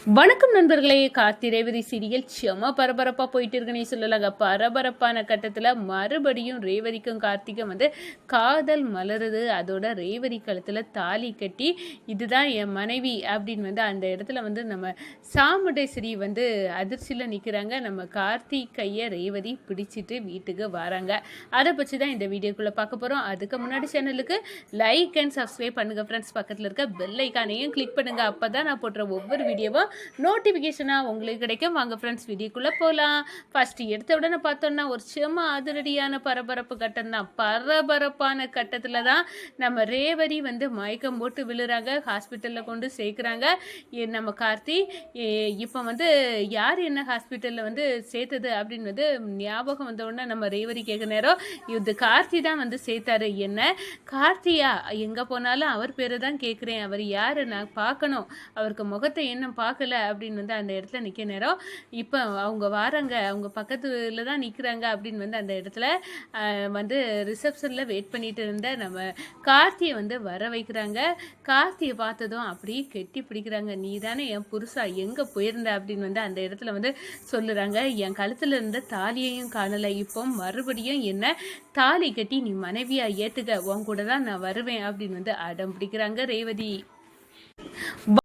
வணக்கம் நண்பர்களே. கார்த்தி ரேவதி சீரியல் செம பரபரப்பாக போயிட்டு இருக்குன்னே சொல்லலாங்க. பரபரப்பான கட்டத்தில் மறுபடியும் ரேவதிக்கும் கார்த்திக்கும் காதல் மலருது. அதோட ரேவதி கழுத்தில் தாலி கட்டி இதுதான் என் மனைவி அப்படின்னு அந்த இடத்துல நம்ம சாமுண்டேஸ்வரி அதிர்ச்சியில் நிற்கிறாங்க. நம்ம கார்த்தி கையை ரேவதி பிடிச்சிட்டு வீட்டுக்கு வராங்க. அதை பற்றி தான் இந்த வீடியோக்குள்ளே பார்க்க போகிறோம். அதுக்கு முன்னாடி சேனலுக்கு லைக் அண்ட் சப்ஸ்கிரைப் பண்ணுங்கள் ஃப்ரெண்ட்ஸ். பக்கத்தில் இருக்க பெல் ஐக்கானையும் கிளிக் பண்ணுங்கள். அப்போ தான் நான் போடுற ஒவ்வொரு வீடியோவும் நோட்டிஃபிகேஷனாக உங்களுக்கு கிடைக்கும். வாங்க ஃப்ரெண்ட்ஸ் வீடியோக்குள்ளே போகலாம். ஃபஸ்ட்டு எடுத்த உடனே பார்த்தோன்னா ஒரு செம அதிரடியான பரபரப்பு கட்டம் தான். பரபரப்பான கட்டத்தில் தான் நம்ம ரேவதி மயக்கம் போட்டு விழுறாங்க. ஹாஸ்பிட்டலில் கொண்டு சேர்க்குறாங்க. நம்ம கார்த்தி இப்போ யார் என்ன ஹாஸ்பிட்டலில் சேர்த்தது அப்படின்னு ஞாபகம் வந்தவுடனே நம்ம ரேவதி கேட்க நேரம் இது கார்த்தி தான் சேர்த்தாரு. என்ன கார்த்தியா? எங்கே போனாலும் அவர் பேரை தான் கேட்குறேன். அவர் யார்? நான் பார்க்கணும். அவருக்கு முகத்தை என்ன பார்க்கல அப்படின்னு அந்த இடத்துல நிற்க நேரம் இப்போ அவங்க வாராங்க. அவங்க பக்கத்தில் தான் நிற்கிறாங்க அப்படின்னு அந்த இடத்துல ரிசப்ஷனில் வெயிட் பண்ணிட்டு இருந்த நம்ம கார்த்தியை வர வைக்கிறாங்க. கார்த்தியை பார்த்ததும் அப்படியே கெட்டி பிடிக்கிறாங்க. நீ தானே என் புருஷா, எங்கே போயிருந்த அப்படின்னு அந்த இடத்துல சொல்லுறாங்க. என் கழுத்தில் இருந்த தாலியையும் காணலை, இப்போ மறுபடியும் என்ன தாலி கட்டி நீ மனைவியா ஏற்றுக்க, உன் கூட தான் நான் வருவேன் அப்படின்னு அடம் பிடிக்கிறாங்க ரேவதி.